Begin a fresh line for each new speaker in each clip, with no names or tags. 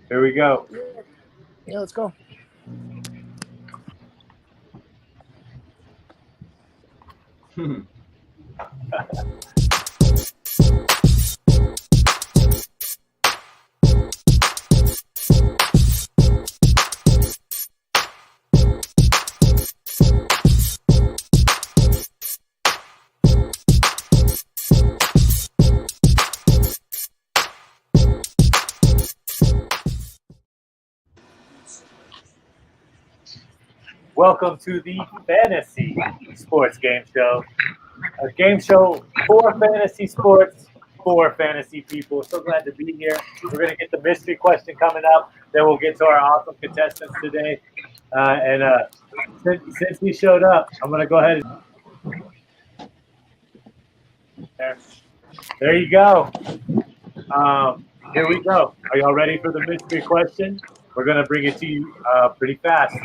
Here we go.
Yeah, let's go.
Welcome to the Fantasy Sports Game Show. A game show for fantasy sports, for fantasy people. So glad to be here. We're going to get the mystery question coming up. Then we'll get to our awesome contestants today. Since he showed up, I'm going to go ahead and there you go. Here we go. Are y'all ready for the mystery question? We're going to bring it to you pretty fast.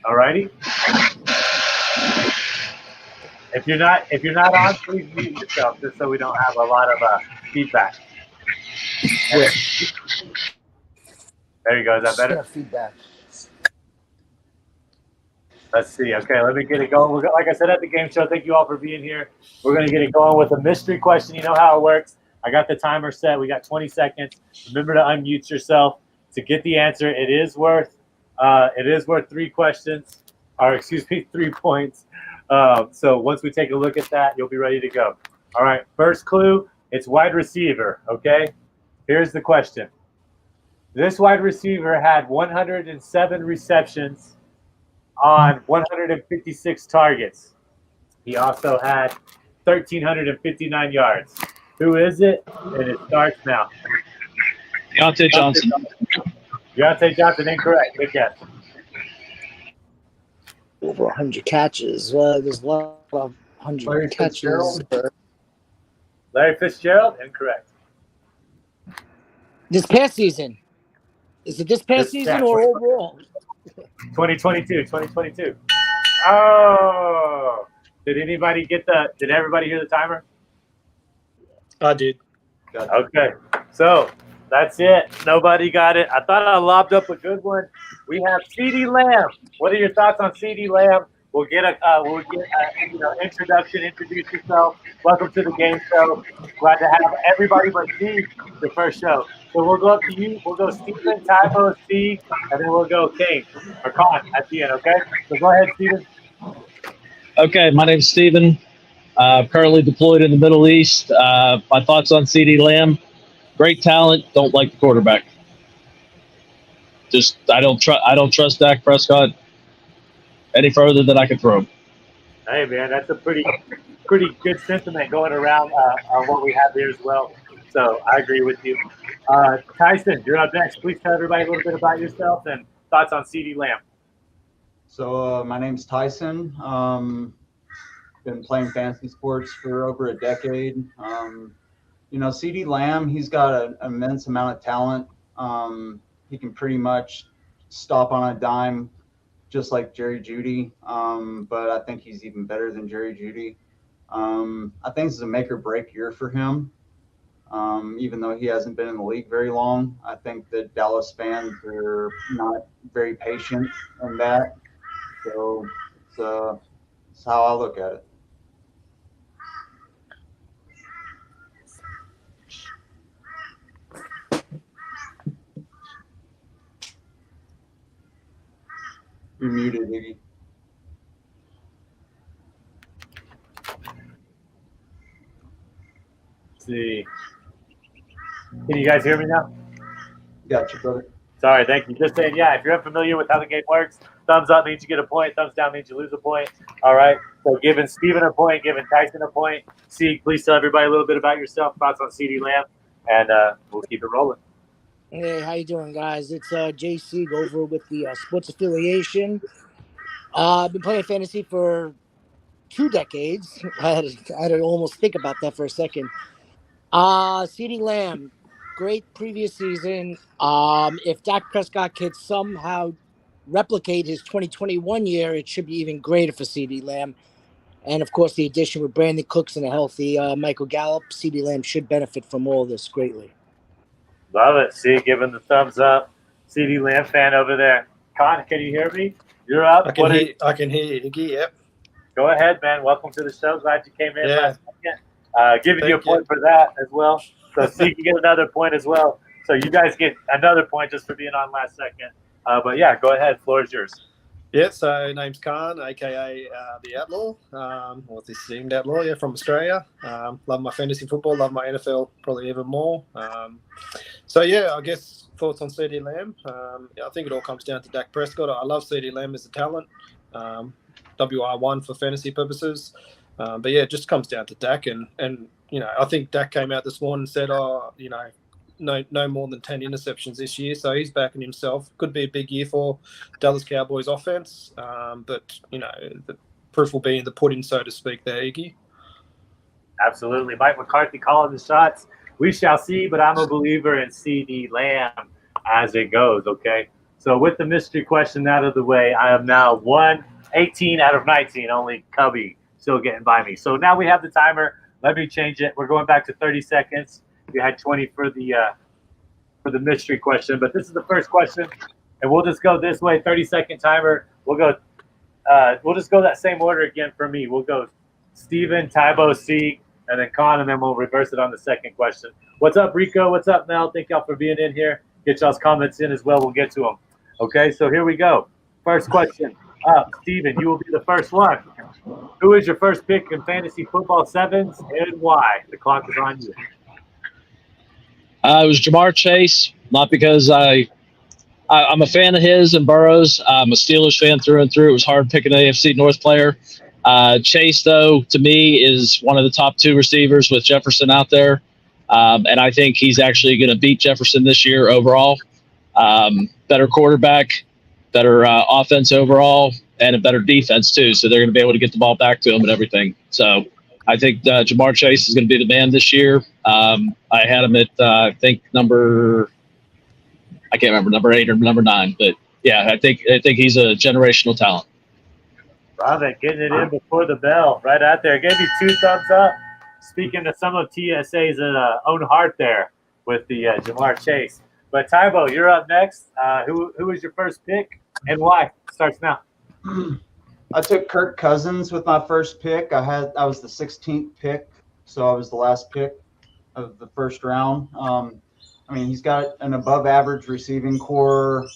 All righty. If you're not on, please mute yourself just so we don't have a lot of feedback.
Yeah.
There you go. Is that better?
Feedback.
Let's see. Okay, let me get it going. Like I said at the game show, thank you all for being here. We're going to get it going with a mystery question. You know how it works. I got the timer set. We got 20 seconds. Remember to unmute yourself to get the answer. It is worth 3 questions, or excuse me, 3 points. So once we take a look at that, you'll be ready to go. All right, first clue, it's wide receiver, okay? Here's the question. This wide receiver had 107 receptions on 156 targets. He also had 1,359 yards. Who is it? And it starts now.
Deontay Johnson.
Deontay Johnson, incorrect. Good guess.
Over 100 catches. There's a lot of 100
Larry
catches.
Larry Fitzgerald, incorrect.
This past season. Is it this past season or overall?
2022. Oh. Did everybody hear the timer?
I did.
Okay. So that's it. Nobody got it. I thought I lobbed up a good one. We have CeeDee Lamb. What are your thoughts on CeeDee Lamb? We'll get introduction. Introduce yourself. Welcome to the game show. Glad to have everybody but Steve the first show. So we'll go up to you. We'll go Steven, Tybo, Steve, and then we'll go Kane or Con at the end. Okay. So go ahead, Steven.
Okay, my name's Steven. Currently deployed in the Middle East. My thoughts on CeeDee Lamb: great talent. Don't like the quarterback. I don't trust Dak Prescott any further than I can throw him.
Hey man, that's a pretty good sentiment going around on what we have here as well. So I agree with you. Tyson, you're up next. Please tell everybody a little bit about yourself and thoughts on CeeDee Lamb.
So my name's Tyson. Been playing fantasy sports for over a decade. CeeDee Lamb, he's got an immense amount of talent. He can pretty much stop on a dime, just like Jerry Jeudy. But I think he's even better than Jerry Jeudy. I think this is a make or break year for him. Even though he hasn't been in the league very long, I think that Dallas fans are not very patient in that. So it's how I look at it. You're muted, Iggy.
Let's see. Can you guys hear me now?
Gotcha, brother.
Sorry, thank you. Just saying, yeah, if you're unfamiliar with how the game works, thumbs up means you get a point, thumbs down means you lose a point. All right. So giving Steven a point, giving Tyson a point. Please tell everybody a little bit about yourself, thoughts on CeeDee Lamb, and we'll keep it rolling.
Hey, how you doing, guys? It's JC over with the Sports Affiliation. I've been playing fantasy for 2 decades. I had to almost think about that for a second. CeeDee Lamb, great previous season. If Dak Prescott could somehow replicate his 2021 year, it should be even greater for CeeDee Lamb. And, of course, the addition with Brandon Cooks and a healthy Michael Gallup, CeeDee Lamb should benefit from all this greatly.
Love it. See, giving the thumbs up. CD Lamb fan over there. Con, can you hear me? You're up.
I can hear you, Iggy. Yep.
Go ahead, man. Welcome to the show. Glad you came in last second. Giving you a
Thank you.
point for that as well. So C can get another point as well. So you guys get another point just for being on last second. But yeah, go ahead. Floor is yours.
Yeah, so name's Khan, aka the Outlaw, or the esteemed Outlaw, yeah, from Australia. Love my fantasy football, love my NFL probably even more. So yeah, I guess thoughts on CeeDee Lamb. I think it all comes down to Dak Prescott. I love CeeDee Lamb as a talent, WR1 for fantasy purposes. But yeah, it just comes down to Dak, and I think Dak came out this morning and said, no more than 10 interceptions this year, so he's backing himself. Could be a big year for Dallas Cowboys offense, but the proof will be in the pudding, so to speak, there, Iggy.
Absolutely. Mike McCarthy calling the shots. We shall see, but I'm a believer in CeeDee Lamb as it goes, okay? So with the mystery question out of the way, I am now 18 out of 19, only Cubby still getting by me. So now we have the timer. Let me change it. We're going back to 30 seconds. We had 20 for the mystery question, but this is the first question, and we'll just go this way. 30-second timer. We'll go. We'll just go that same order again for me. We'll go Steven, Tybo, C, and then Con, and then we'll reverse it on the second question. What's up, Rico? What's up, Mel? Thank y'all for being in here. Get y'all's comments in as well. We'll get to them. Okay, so here we go. First question up. Steven, you will be the first one. Who is your first pick in fantasy football sevens and why? The clock is on you.
It was Jamar Chase, not because I'm a fan of his and Burrows. I'm a Steelers fan through and through. It was hard picking an AFC North player. Chase, though, to me, is one of the top two receivers with Jefferson out there. And I think he's actually going to beat Jefferson this year overall. Better quarterback, better offense overall, and a better defense, too. So they're going to be able to get the ball back to him and everything. So I think Jamar Chase is going to be the man this year. I had him at, I think, number 8 or number 9. But, yeah, I think he's a generational talent.
Robin getting it in before the bell. Right out there. Gave you 2 thumbs up. Speaking to some of TSA's own heart there with the Jamar Chase. But, Tybo, you're up next. Who was your first pick and why? Starts now.
I took Kirk Cousins with my first pick. I was the 16th pick, so I was the last pick of the first round. He's got an above-average receiving core,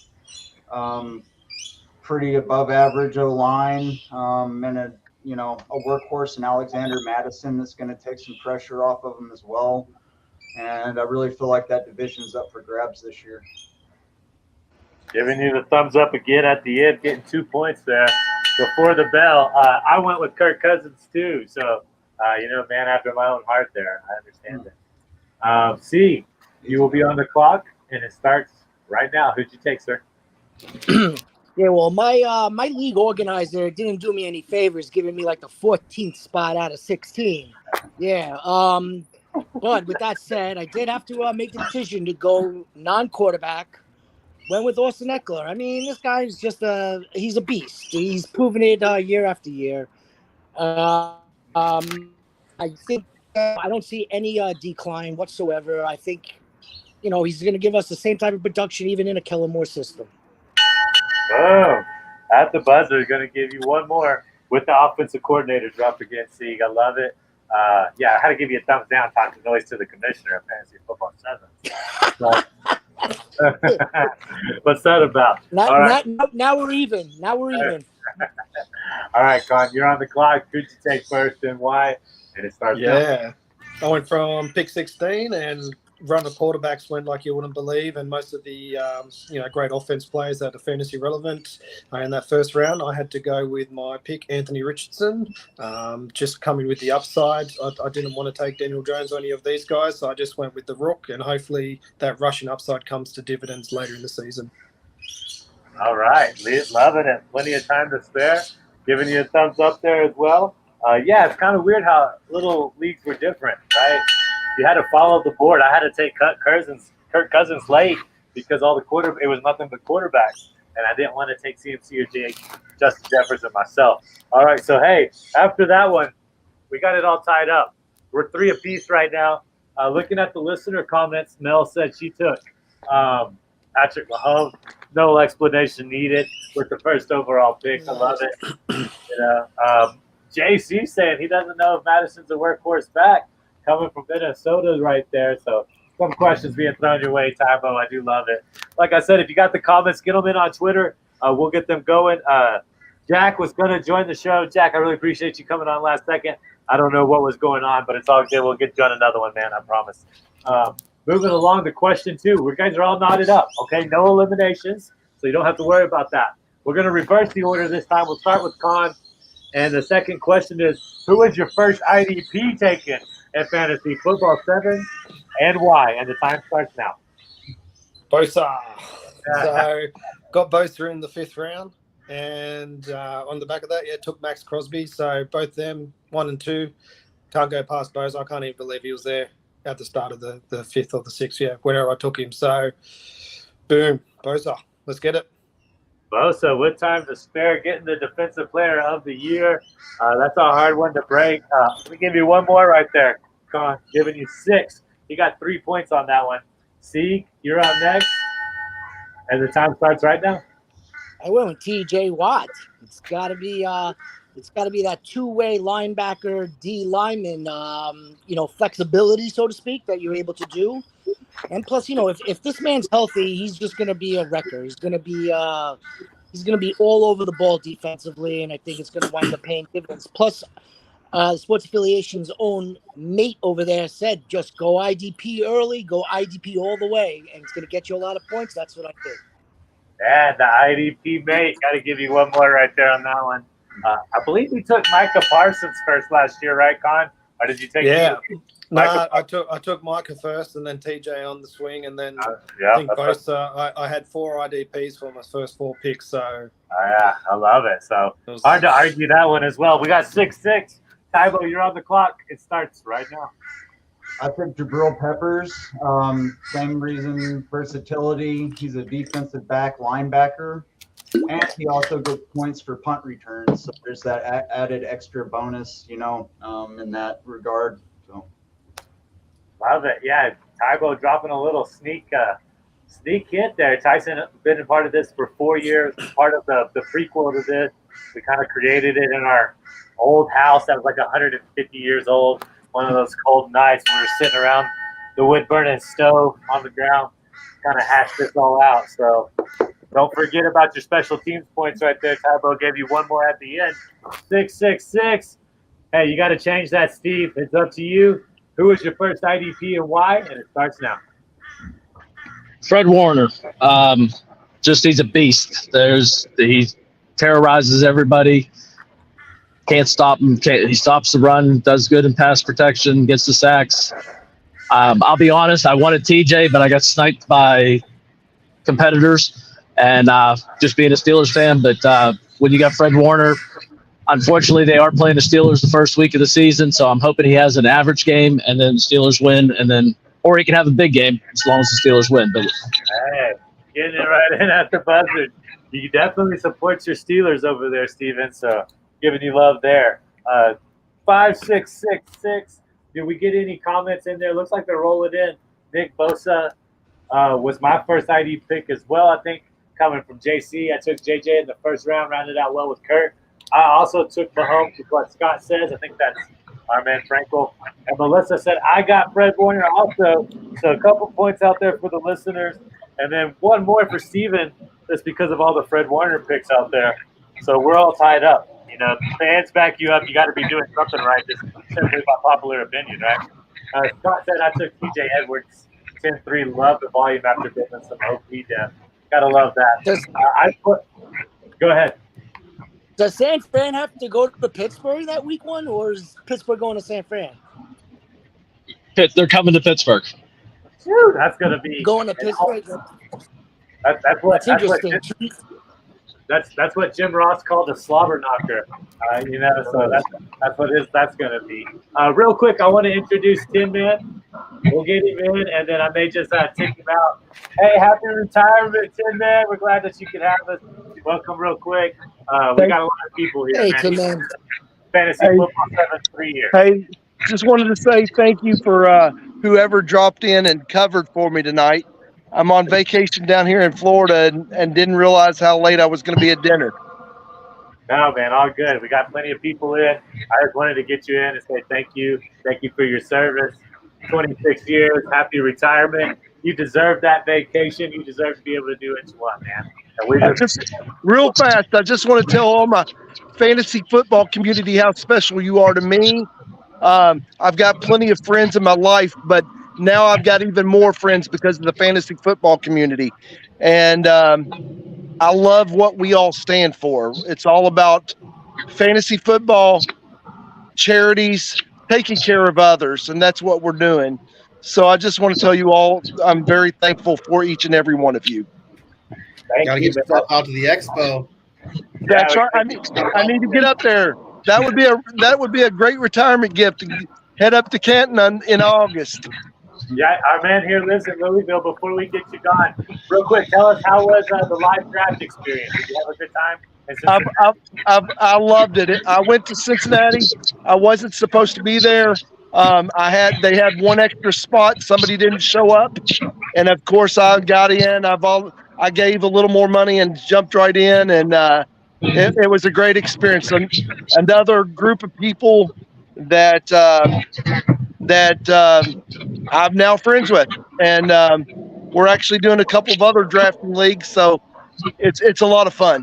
pretty above-average O-line, and a workhorse in Alexander Madison that's going to take some pressure off of him as well. And I really feel like that division is up for grabs this year.
Giving you the thumbs up again at the end, getting 2 points there before the bell. I went with Kirk Cousins too, so man after my own heart there. I understand that. C, you will be on the clock, and it starts right now. Who'd you take, sir?
Yeah, well, my league organizer didn't do me any favors, giving me like the 14th spot out of 16. Yeah. But with that said, I did have to make the decision to go non-quarterback. Went with Austin Eckler. This guy's he's a beast. He's proven it year after year. I think I don't see any decline whatsoever. I think, he's going to give us the same type of production even in a Kellen Moore system.
Boom. At the buzzer, going to give you one more with the offensive coordinator drop against Sieg. I love it. I had to give you a thumbs down, talking noise to the commissioner of Fantasy Football 7. What's that about?
Now we're even.
All right, Con, you're on the clock. Who'd you take first and why? And it starts now.
Yeah. I went from pick 16 and run of quarterbacks went like you wouldn't believe, and most of the great offense players that are fantasy relevant in that first round. I had to go with my pick, Anthony Richardson, just coming with the upside. I didn't want to take Daniel Jones or any of these guys, so I just went with the Rook, and hopefully that rushing upside comes to dividends later in the season. All
right, loving it. Plenty of time to spare. Giving you a thumbs up there as well. It's kind of weird how little leagues were different, right? You had to follow the board. I had to take Kirk Cousins late because it was nothing but quarterbacks. and I didn't want to take CMC or Justin Jefferson myself. All right, so hey, after that one, we got it all tied up. We're 3 apiece right now. Looking at the listener comments, Mel said she took Patrick Mahomes. No explanation needed with the first overall pick. I love it. JC saying he doesn't know if Madison's a workhorse back, coming from Minnesota right there. So some questions being thrown your way, Tybo. I do love it. Like I said, if you got the comments, get them in on Twitter. We'll get them going. Jack was going to join the show. Jack, I really appreciate you coming on last second. I don't know what was going on, but it's all good. We'll get you on another one, man. I promise. Moving along to question 2. We guys are all knotted up, okay? No eliminations, so you don't have to worry about that. We're going to reverse the order this time. We'll start with Con. And the second question is, who was your first IDP taken in Fantasy Football 7 and why? And the time starts now.
Bosa. So got Bosa in the 5th round. And on the back of that, took Max Crosby. So both them, 1 and 2, can't go past Bosa. I can't even believe he was there at the start of the 5th or the 6th, whenever I took him. So, boom, Bosa. Let's get it.
Bosa, with time to spare, getting the Defensive Player of the Year. That's a hard one to break. Let me give you one more right there. Come on, giving you 6. You got 3 points on that one. Sieg, you're up next. And the time starts right now.
I went with T.J. Watt. It's got to be that two-way linebacker, D lineman, flexibility, so to speak, that you're able to do. And plus, if this man's healthy, he's just going to be a wrecker. He's going to be all over the ball defensively, and I think it's going to wind up paying dividends. Plus, Sports Affiliation's own mate over there said, just go IDP early, go IDP all the way, and it's going to get you a lot of points. That's what I did.
And the IDP mate, got to give you one more right there on that one. I believe you took Micah Parsons first last year, right, Con? Or did you take?
No, I took Micah first, and then TJ on the swing, and then I think both. I had 4 IDPs for my first 4 picks. So
yeah, I love it. So hard to argue that one as well. We got 6-6. Tybo, you're on the clock. It starts right now.
I took Jabril Peppers. Same reason, versatility. He's a defensive back linebacker, and he also gets points for punt returns. So there's that added extra bonus, in that regard. So
love it. Yeah, Tybo dropping a little sneak hit there. Tyson been a part of this for 4 years, part of the prequel to this. We kind of created it in our old house that was like 150 years old. One of those cold nights when we were sitting around the wood-burning stove on the ground, kind of hashed this all out. So don't forget about your special teams points right there. Tybo gave you one more at the end. 6-6-6. Hey, you got to change that, Steve. It's up to you. Who was your first IDP and why? And it starts now.
Fred Warner. He's a beast. He terrorizes everybody. Can't stop him. He stops the run, does good in pass protection, gets the sacks. I'll be honest, I wanted TJ, but I got sniped by competitors and just being a Steelers fan. But when you got Fred Warner, unfortunately, they are playing the Steelers the first week of the season, so I'm hoping he has an average game and then the Steelers win, or he can have a big game as long as the Steelers win. But
hey, getting it right in at the buzzer. You definitely support your Steelers over there, Steven, so giving you love there. 5-6-6-6. Did we get any comments in there? Looks like they're rolling in. Nick Bosa was my first ID pick as well, I think, coming from JC. I took JJ in the first round, rounded out well with Kurt. I also took Mahomes with what Scott says. I think that's our man Frankel. And Melissa said, I got Fred Warner also. So a couple points out there for the listeners. And then one more for Steven, just because of all the Fred Warner picks out there. So we're all tied up. Fans back you up. You got to be doing something right. Just simply by popular opinion, right? Scott said I took TJ Edwards 10-3. Love the volume after getting some OP down. Got to love that. Go ahead.
Does San Fran have to go to Pittsburgh that week 1, or is Pittsburgh going to San Fran?
They're coming to Pittsburgh.
Dude, that's going to be
going to Pittsburgh.
That's interesting. That's what Jim Ross called a slobber knocker. So that's what that's going to be. Real quick, I want to introduce Tin Man. We'll get him in, and then I may just tick him out. Hey, happy retirement, Tin Man. We're glad that you could have us. Welcome, real quick. We got a lot of people here,
Hey,
man.
Tim, man.
Fantasy football 7 years.
Hey, just wanted to say thank you for whoever dropped in and covered for me tonight. I'm on vacation down here in Florida and didn't realize how late I was going to be at dinner.
No, man, all good. We got plenty of people in. I just wanted to get you in and say thank you. Thank you for your service. 26 years. Happy retirement. You deserve that vacation. You deserve to be able to do what you want, man. And we
Just real fast, I just want to tell all my fantasy football community how special you are to me. I've got plenty of friends in my life, but now I've got even more friends because of the fantasy football community. And I love what we all stand for. It's all about fantasy football, charities, taking care of others, and that's what we're doing. So I just want to tell you all, I'm very thankful for each and every one of you.
Gotta get yourself out to the expo.
That's right. I need to get up there. That would be a great retirement gift to head up to Canton in August.
Yeah, our man here lives in Louisville. Before we get you gone, real quick, tell us how was the live draft experience? Did you have a good time?
I loved it. I went to Cincinnati. I wasn't supposed to be there. They had one extra spot. Somebody didn't show up, and of course I got in. I gave a little more money and jumped right in, and it was a great experience. Another group of people that I'm now friends with, and we're actually doing a couple of other drafting leagues. So it's a lot of fun.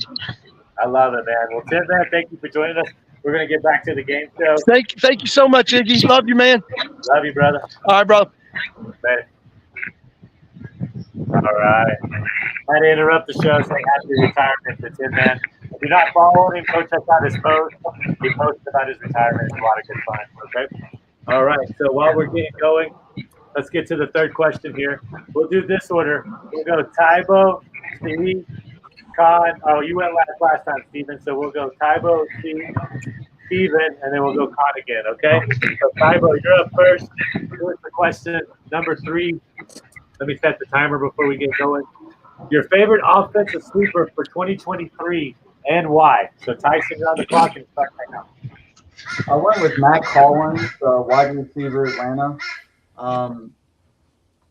I love it, man. Well, Tim, man, thank you for joining us. We're going to get back to the game show.
Thank you so much, Iggy. Love you, man.
Love you, brother.
All right, brother.
Later. All right. I had to interrupt the show saying happy retirement to Tim, man. If you're not following him, go check out his post. He posted about his retirement. It's a lot of good fun. Okay. All right. So while we're getting going, let's get to the third question here. We'll do this order. We'll go Tybo, Steve, Con. Oh, you went last time, Steven. So we'll go Tybo, Steve, Steven, and then we'll go Con again, okay? So Tybo, you're up first. Here's the question number 3. Let me set the timer before we get going. Your favorite offensive sleeper for 2023 and why? So Tyson, you're on the clock and start right now.
I went with Matt Collins, wide receiver, Atlanta.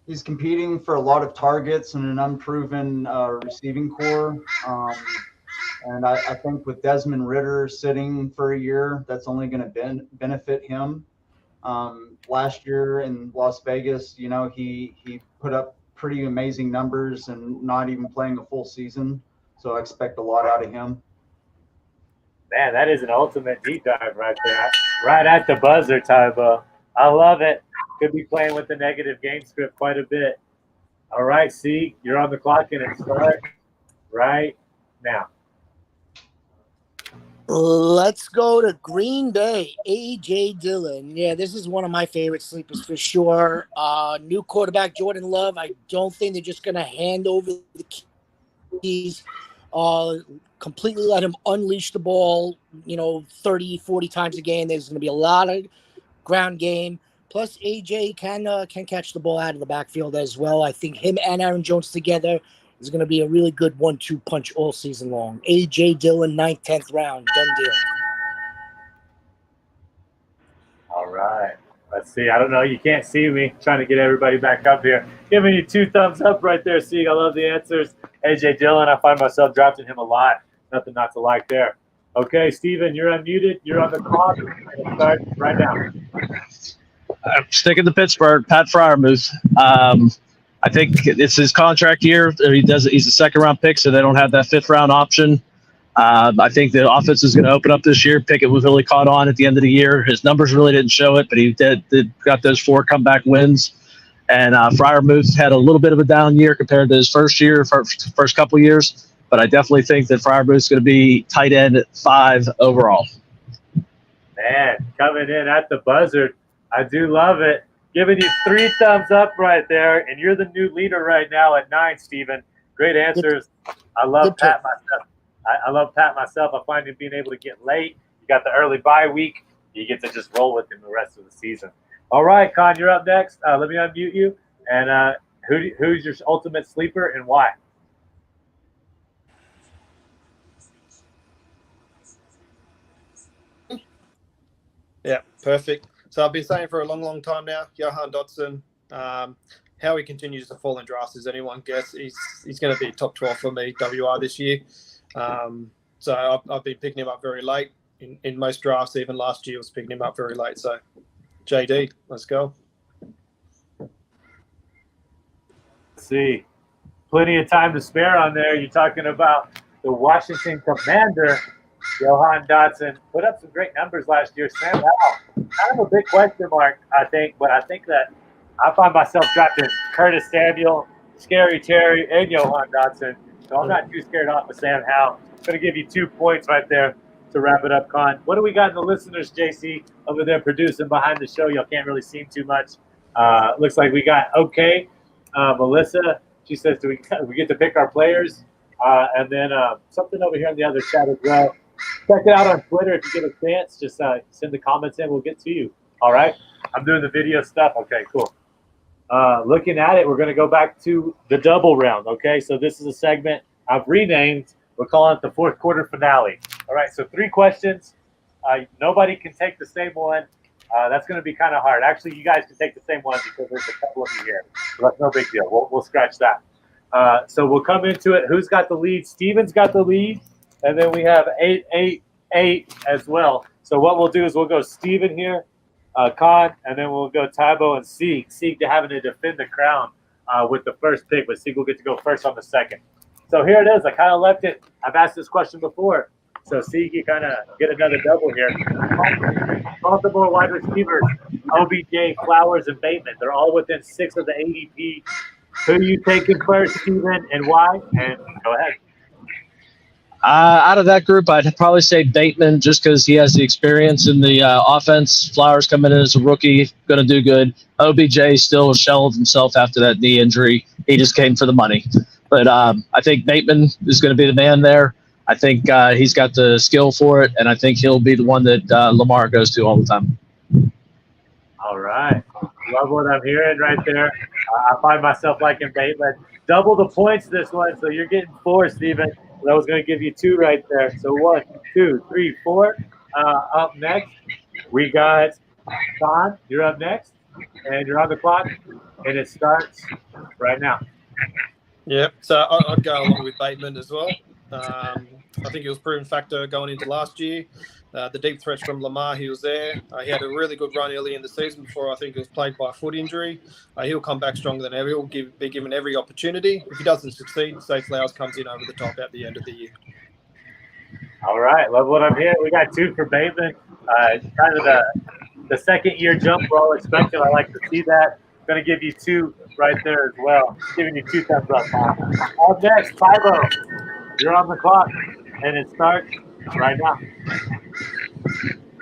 He's competing for a lot of targets in an unproven receiving core. And I think with Desmond Ridder sitting for a year, that's only going to benefit him. Last year in Las Vegas, he put up pretty amazing numbers and not even playing a full season. So I expect a lot out of him.
Man, that is an ultimate deep dive right there. Right at the buzzer, Tybo. I love it. Could be playing with the negative game script quite a bit. All right, C, you're on the clock and it starts right now.
Let's go to Green Bay. A.J. Dillon. Yeah, this is one of my favorite sleepers for sure. New quarterback, Jordan Love. I don't think they're just going to hand over the keys. Completely let him unleash the ball, 30, 40 times a game. There's going to be a lot of ground game. Plus, AJ can catch the ball out of the backfield as well. I think him and Aaron Jones together is going to be a really good 1-2 punch all season long. AJ Dillon, 9th, 10th round. Done deal.
All right. Let's see. I don't know. You can't see me. Trying to get everybody back up here. Giving you 2 thumbs up right there, C. I love the answers. AJ Dillon, I find myself drafting him a lot. Nothing not to like there. Okay, Steven, you're unmuted. You're on the clock. Start right now.
I'm sticking to Pittsburgh. Pat Freiermuth. I think it's his contract year. He's a second-round pick, so they don't have that 5th-round option. I think the offense is going to open up this year. Pickett was really caught on at the end of the year. His numbers really didn't show it, but he did got those 4 comeback wins. And Freiermuth had a little bit of a down year compared to his first couple years. But I definitely think that Freiermuth is going to be tight end at 5 overall.
Man, coming in at the buzzer. I do love it. Giving you 3 thumbs up right there, and you're the new leader right now at 9, Steven. Great answers. I love Pat myself. I love Pat myself. I find him being able to get late. You got the early bye week. You get to just roll with him the rest of the season. All right, Con, you're up next. Let me unmute you. And who's your ultimate sleeper and why?
Yeah, perfect. So I've been saying for a long, long time now, Johan Dotson. How he continues to fall in drafts is anyone guess. He's going to be top 12 for me, WR this year. So I've been picking him up very late in most drafts. Even last year I was picking him up very late. So JD, let's go.
Let's see. Plenty of time to spare on there. You're talking about the Washington Commander, Johan Dotson. Put up some great numbers last year. Sam Howell, kind of a big question mark, I think. But I think that I find myself drafting Curtis Samuel, Scary Terry, and Johan Dotson. So I'm not too scared off of Sam Howell. I'm going to give you 2 points right there to wrap it up, Con. What do we got in the listeners, JC, over there producing behind the show? Y'all can't really see too much. Looks like we got okay. Melissa, she says, do we get to pick our players? And then something over here in the other chat as well. Check it out on Twitter if you get a chance. Just send the comments in. We'll get to you. All right? I'm doing the video stuff. Okay, cool. Looking at it, we're going to go back to the double round. Okay, so this is a segment I've renamed. We're calling it the fourth quarter finale. All right, so 3 questions. Nobody can take the same one. That's going to be kind of hard. Actually, you guys can take the same one because there's a couple of you here. So that's no big deal. We'll scratch that. So we'll come into it. Who's got the lead? Steven's got the lead. And then we have 8 as well. So what we'll do is we'll go Steven here, Con, and then we'll go Tybo and Sieg. Sieg to having to defend the crown with the first pick, but Sieg will get to go first on the second. So here it is. I kind of left it. I've asked this question before. So Sieg, you kind of get another double here. Baltimore wide receivers, OBJ, Flowers, and Bateman. They're all within 6 of the ADP. Who are you taking first, Steven, and why? And go ahead.
Out of that group, I'd probably say Bateman just because he has the experience in the offense. Flowers coming in as a rookie, going to do good. OBJ still shelled himself after that knee injury. He just came for the money. But I think Bateman is going to be the man there. I think he's got the skill for it, and I think he'll be the one that Lamar goes to all the time.
All right. Love what I'm hearing right there. I find myself liking Bateman. Double the points this one, so you're getting 4, Steven. I was going to give you 2 right there. So 1, 2, 3, 4. Up next, we got Don. You're up next, and you're on the clock, and it starts right now.
Yep. So I'd go along with Bateman as well. I think he was proven factor going into last year. The deep threats from Lamar, he was there. He had a really good run early in the season before I think he was plagued by a foot injury. He'll come back stronger than ever. He'll be given every opportunity. If he doesn't succeed, say Flowers comes in over the top at the end of the year.
All right. Love what I'm hearing. We got 2 for Bateman. Kind of the second-year jump we're all expecting. I like to see that. Going to give you 2 right there as well. Giving you 2 thumbs up, Tom. Up next, Tybo. You're on the clock, and it starts right now.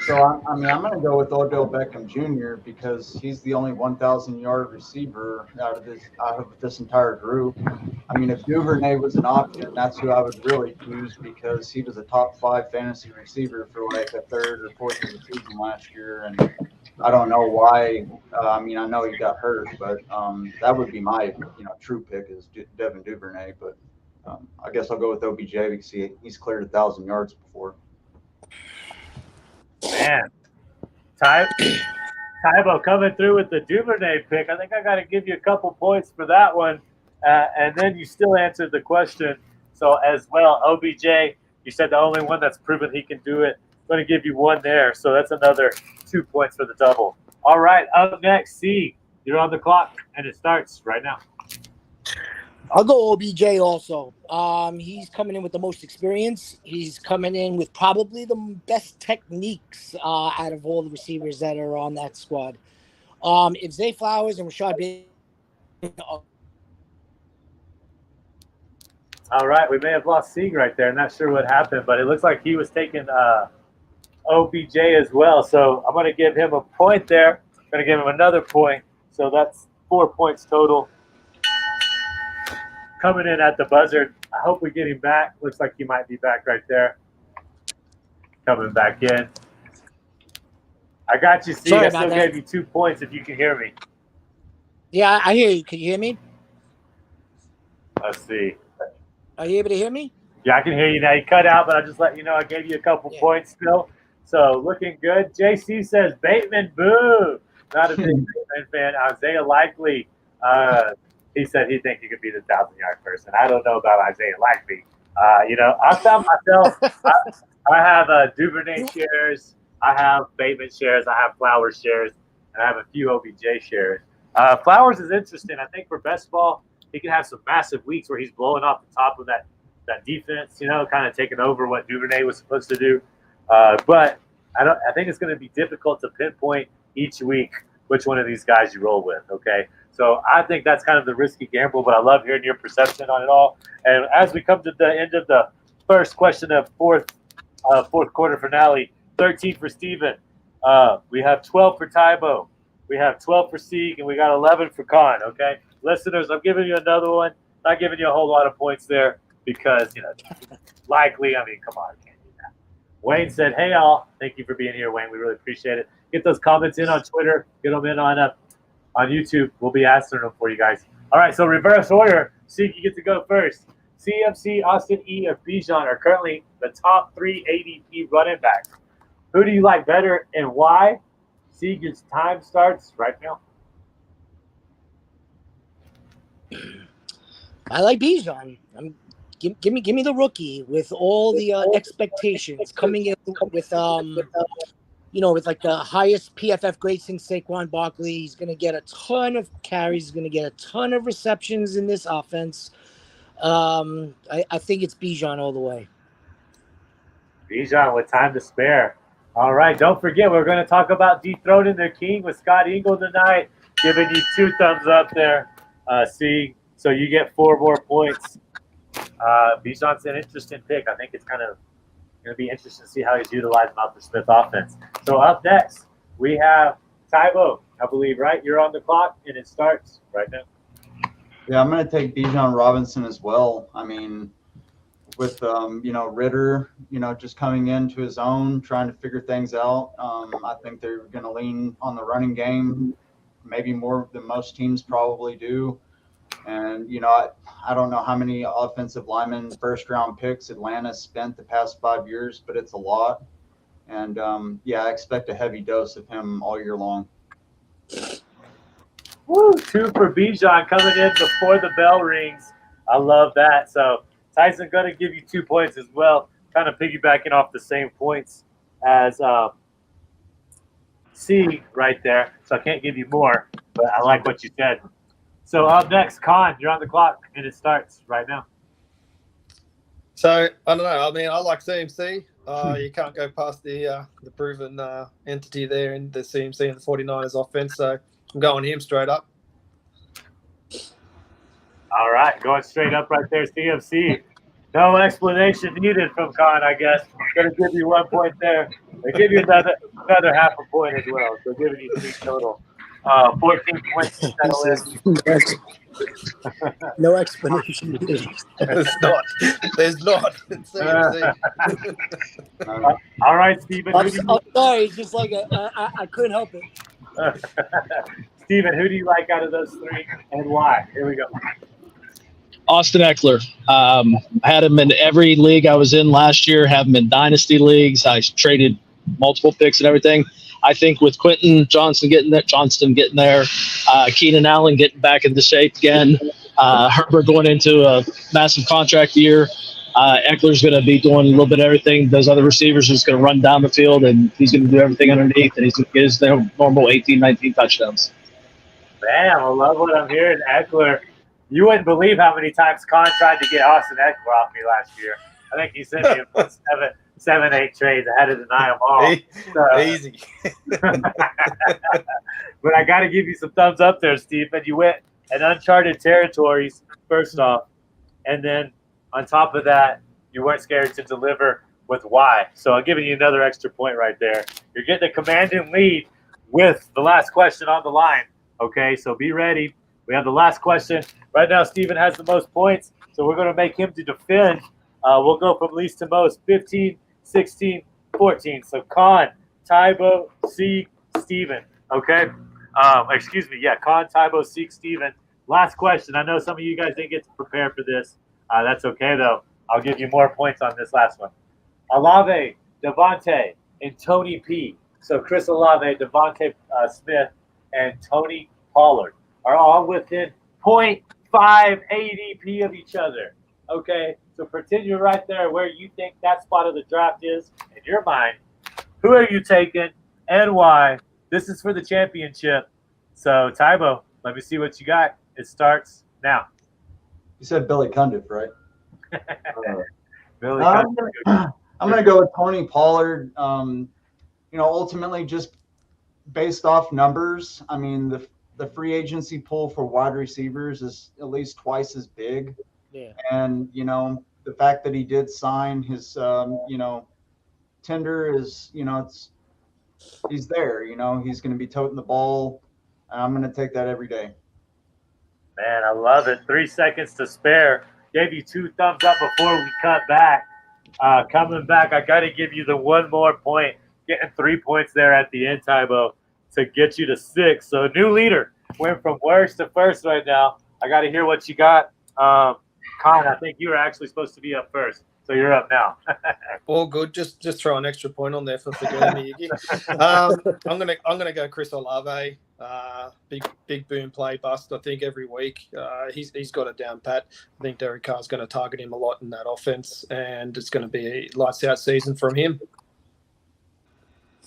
So, I'm going to go with Odell Beckham Jr. because he's the only 1,000-yard receiver out of this entire group. I mean, if Duvernay was an option, that's who I would really choose because he was a top 5 fantasy receiver for like a third or fourth of the season last year. And I don't know why. I mean, I know he got hurt, but that would be my true pick is Devin Duvernay. But I guess I'll go with OBJ because he's cleared 1,000 yards before.
Man, Tybo coming through with the Duvernay pick. I think I got to give you a couple points for that one. And then you still answered the question. So as well, OBJ, you said the only one that's proven he can do it. I'm going to give you 1 there. So that's another 2 points for the double. All right, up next, C. You're on the clock, and it starts right now.
I'll go OBJ also. He's coming in with the most experience. He's coming in with probably the best techniques out of all the receivers that are on that squad. If Zay Flowers and Rashad Bateman.
All right, we may have lost Sieg right there. Not sure what happened, but it looks like he was taking OBJ as well. So I'm going to give him a point there. I'm going to give him another point. So that's 4 points total. Coming in at the buzzer, I hope we get him back. Looks like he might be back right there. Coming back in. I got you, Steve.
Sorry
I
about
still
that.
gave you 2 points if you can hear me.
Yeah, I hear you. Can you hear me?
Let's see.
Are you able to hear me?
Yeah, I can hear you now. You cut out, but I'll just let you know I gave you a couple points still. So looking good. JC says Bateman, boo. Not a big Bateman fan. Isaiah Likely, he said he thinks he could be the 1,000-yard person. I don't know about Isaiah Likely. I found myself, I have Duvernay shares, I have Bateman shares, I have Flowers shares, and I have a few OBJ shares. Flowers is interesting. I think for best ball, he can have some massive weeks where he's blowing off the top of that defense, kind of taking over what Duvernay was supposed to do. But I think it's going to be difficult to pinpoint each week which one of these guys you roll with. Okay, so I think that's kind of the risky gamble. But I love hearing your perception on it all. And as we come to the end of the first question of fourth quarter finale, 13 for Steven. We have 12 for Tybo. We have 12 for Sieg, and we got 11 for Khan. Okay, listeners, I'm giving you another one. Not giving you a whole lot of points there because likely. I mean, come on, can't do that. Wayne said, "Hey all, thank you for being here, Wayne. We really appreciate it. Get those comments in on Twitter. Get them in on YouTube. We'll be answering them for you guys. All right, so reverse order. Sieg, you get to go first. CMC, Austin E, and Bijan are currently the top 3 ADP running backs. Who do you like better and why? Sieg's time starts right now.
I like Bijan. Give me the rookie with all the expectations coming in with with like the highest PFF grade since Saquon Barkley. He's going to get a ton of carries. He's going to get a ton of receptions in this offense. I think it's Bijan all the way.
Bijan with time to spare. All right, don't forget, we're going to talk about dethroning the king with Scott Ingle tonight. Giving you 2 thumbs up there, Sieg. So you get 4 more points. Bijan's an interesting pick. I think it's kind of going to be interesting to see how he's utilizing off the Smith offense. So up next, we have Tybo, I believe, right? You're on the clock, and it starts right now.
Yeah, I'm going to take Bijan Robinson as well. I mean, with, Ritter, just coming into his own, trying to figure things out. I think they're going to lean on the running game, maybe more than most teams probably do. And, I don't know how many offensive linemen, first-round picks Atlanta spent the past 5 years, but it's a lot. And, I expect a heavy dose of him all year long.
Woo, 2 for Bijan coming in before the bell rings. I love that. So Tyson going to give you 2 points as well, kind of piggybacking off the same points as C right there. So I can't give you more, but I like what you said. So up next, Khan, you're on the clock, and it starts right now.
So I don't know. I mean, I like CMC. You can't go past the proven entity there in the CMC and the 49ers offense. So I'm going him straight up.
All right, going straight up right there, CMC. No explanation needed from Khan, I guess. Going to give you 1 point there. They give you another half a point as well. So giving you 3 total. 14 points to settle in.
No explanation.
There's not. It's CMC.
All right, Steven.
I'm sorry. It's just like I couldn't help it.
Steven, who do you like out of those 3 and why? Here we go.
Austin Eckler. I had him in every league I was in last year, have him in dynasty leagues. I traded multiple picks and everything. I think with Quentin Johnston getting there, Keenan Allen getting back into shape again, Herbert going into a massive contract year, Eckler's going to be doing a little bit of everything. Those other receivers are just going to run down the field, and he's going to do everything underneath, and he's going to get his normal 18, 19 touchdowns.
Man, I love what I'm hearing. Eckler, you wouldn't believe how many times Khan tried to get Austin Eckler off me last year. I think he sent me 7, 8 trades. I had to deny them all.
Easy.
But I got to give you some thumbs up there, Stephen. You went in uncharted territories, first off. And then on top of that, you weren't scared to deliver with why. So I'm giving you another extra point right there. You're getting a commanding lead with the last question on the line. Okay, so be ready. We have the last question. Right now, Steven has the most points, so we're going to make him to defend. We'll go from least to most, 15, 16, 14. So Con, Tybo, Sieg, Steven. Okay? Excuse me. Yeah, Con, Tybo, Sieg, Steven. Last question. I know some of you guys didn't get to prepare for this. That's okay, though. I'll give you more points on this last one. Olave, Devontae, and Tony P. So Chris Olave, Devontae Smith, and Tony Pollard are all within 0.5 ADP of each other. Okay, so pretend you're right there where you think that spot of the draft is in your mind. Who are you taking and why? This is for the championship. So Tybo, let me see what you got. It starts now.
You said Billy Cundiff, right?
Billy
I'm going to go with Tony Pollard. Ultimately, just based off numbers, I mean, the free agency pool for wide receivers is at least twice as big.
Yeah.
And, the fact that he did sign his, tender is, he's there, he's going to be toting the ball. And I'm going to take that every day.
Man, I love it. 3 seconds to spare. Gave you 2 thumbs up before we cut back. Coming back, I got to give you the one more point. Getting 3 points there at the end, Tybo, to get you to 6. So new leader. Went from worst to first right now. I got to hear what you got. Con, I think you were actually supposed to be up first. So you're up now.
All good. Just throw an extra point on there for forgetting me, Iggy. I'm gonna go Chris Olave. Big boom play bust. I think every week he's got it down pat. I think Derek Carr's going to target him a lot in that offense, and it's going to be a lights out season from him.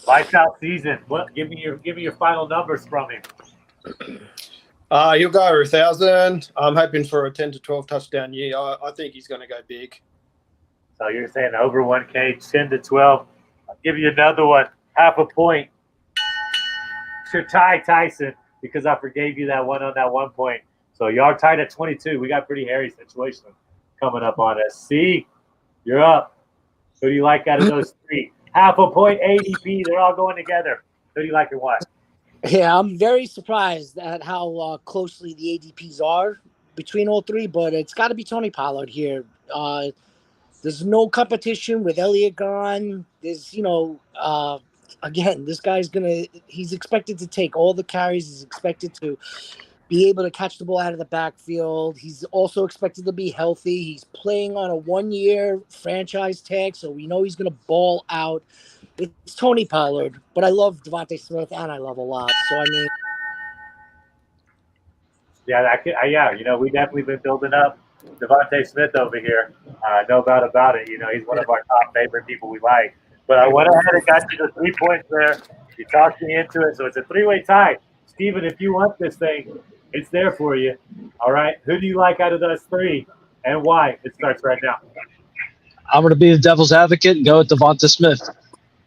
Lights out season. What? Give me your final numbers from him.
He'll go over 1,000. I'm hoping for a 10 to 12 touchdown year. I think he's going to go big.
So you're saying over 1K, 10 to 12. I'll give you another one, half a point to Ty Tyson because I forgave you that one on that 1 point. So y'all tied at 22. We got pretty hairy situation coming up on us. See, you're up. Who do you like out of those 3? Half a point ADP. They're all going together. Who do you like and why?
Yeah, I'm very surprised at how closely the ADPs are between all 3, but it's got to be Tony Pollard here. There's no competition with Elliott gone. There's, again, this guy's he's expected to take all the carries. He's expected to be able to catch the ball out of the backfield. He's also expected to be healthy. He's playing on a 1-year franchise tag, so we know he's going to ball out. It's Tony Pollard, but I love Devontae Smith and I love a lot. So, I mean.
Yeah, we definitely been building up Devontae Smith over here. No doubt about it. He's one of our top favorite people we like. But I went ahead and got you the 3 points there. You talked me into it, so it's a 3-way tie. Steven, if you want this thing, it's there for you. All right? Who do you like out of those 3 and why? It starts right now.
I'm going to be the devil's advocate and go with Devonta Smith.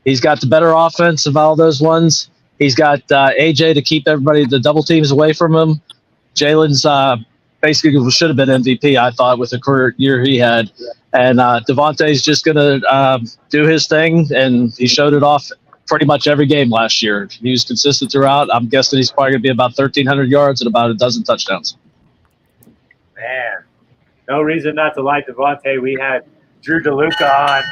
He's got the better offense of all those ones. He's got AJ to keep the double teams away from him. Jalen's basically should have been MVP, I thought, with the career year he had. And Devontae's just going to do his thing, and he showed it off pretty much every game last year. He was consistent throughout. I'm guessing he's probably going to be about 1,300 yards and about a dozen touchdowns.
Man, no reason not to like Devontae. We had Drew DeLuca on,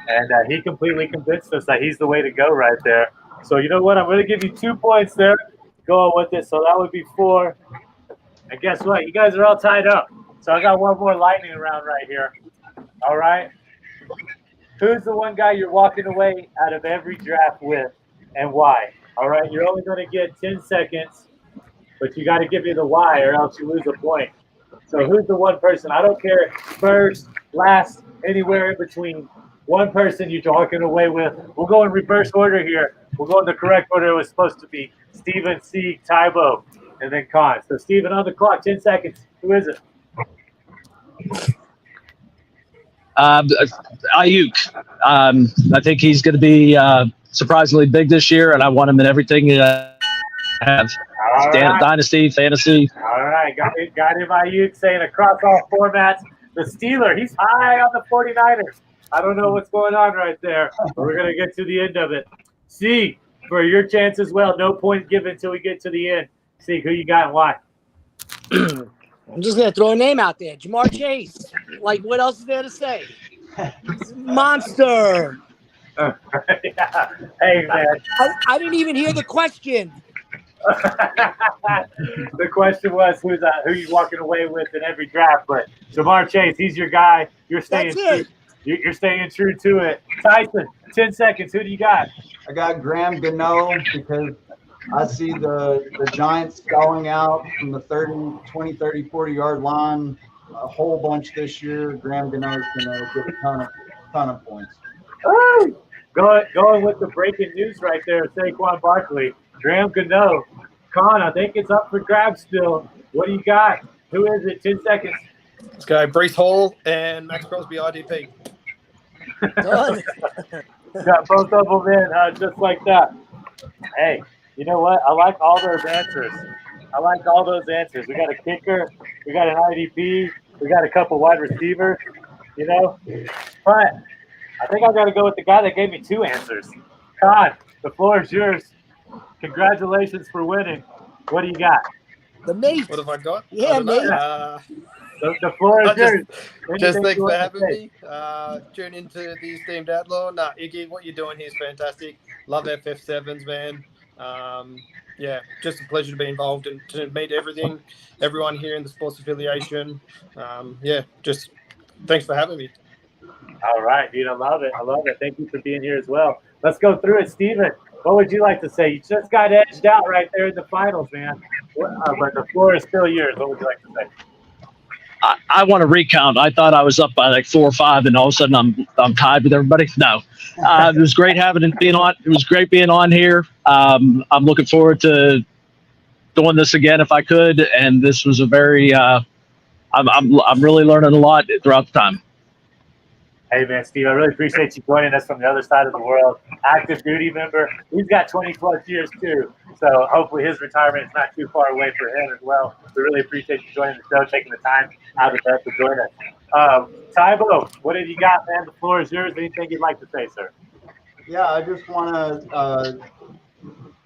and he completely convinced us that he's the way to go right there. So you know what? I'm going to give you 2 points there. Go with it. So that would be 4. And guess what? You guys are all tied up. So I got one more lightning round right here. All right? Who's the one guy you're walking away out of every draft with and why? All right? You're only going to get 10 seconds, but you got to give me the why or else you lose a point. So who's the one person? I don't care first, last, anywhere in between. One person you're walking away with. We'll go in reverse order here. We'll go in the correct order it was supposed to be. Steven, Sieg, Tybo, and then Con. So, Steven, on the clock, 10 seconds. Who is it?
Ayuk. I think he's going to be surprisingly big this year, and I want him in everything I have. Right. Dynasty, fantasy.
All right. Got him, Ayuk, saying across all formats. The Steeler, he's high on the 49ers. I don't know what's going on right there, but we're going to get to the end of it. Sieg, for your chance as well. No point given until we get to the end. Sieg, who you got and why?
I'm just gonna throw a name out there, Jamar Chase. Like, what else is there to say? He's a monster.
Yeah. Hey, man.
I didn't even hear the question.
The question was who you walking away with in every draft, but Jamar Chase, he's your guy. You're staying
That's
true.
it.
You're staying true to it. Tyson, 10 seconds. Who do you got?
I got Graham Gano because I see the Giants stalling out from the 30, 20, 30, 40-yard line a whole bunch this year. Graham Gano is going to get a ton of points.
Woo! Going with the breaking news right there, Saquon Barkley, Graham Gano. Con, I think it's up for grabs still. What do you got? Who is it? 10 seconds.
Let's go Brees Hall and Max Crosby IDP.
Done.
Got both of them in, just like that. Hey, you know what? I like all those answers. We got a kicker. We got an IDP. We got a couple wide receivers, you know. But I think I got to go with the guy that gave me two answers. Con, the floor is yours. Congratulations for winning. What do you got?
The mate.
What have I got?
Yeah,
I don't know.
mate.
The floor is yours.
Just
Anything
thanks
you
for
want to
having
say?
me. Tune into the esteemed outlaw. Nah, Iggy, what you're doing here is fantastic. Love FF7s, man. Yeah, just a pleasure to be involved and to meet everyone here in the sports affiliation. Yeah, just thanks for having me.
All right, dude. I love it. Thank you for being here as well. Let's go through it, Steven. What would you like to say? You just got edged out right there in the finals, man. But the floor is still yours. What would you like to say?
I want to recount. I thought I was up by like 4 or 5, and all of a sudden I'm tied with everybody. No, it was great being on. It was great being on here. I'm looking forward to doing this again if I could. And this was a very. I'm really learning a lot throughout the time.
Hey, man, Steve, I really appreciate you joining us from the other side of the world. Active duty member. He's got 20-plus years, too. So hopefully his retirement is not too far away for him as well. We really appreciate you joining the show, taking the time out of there to join us. Tybo, what have you got, man? The floor is yours. Anything you'd like to say, sir?
Yeah, I just want to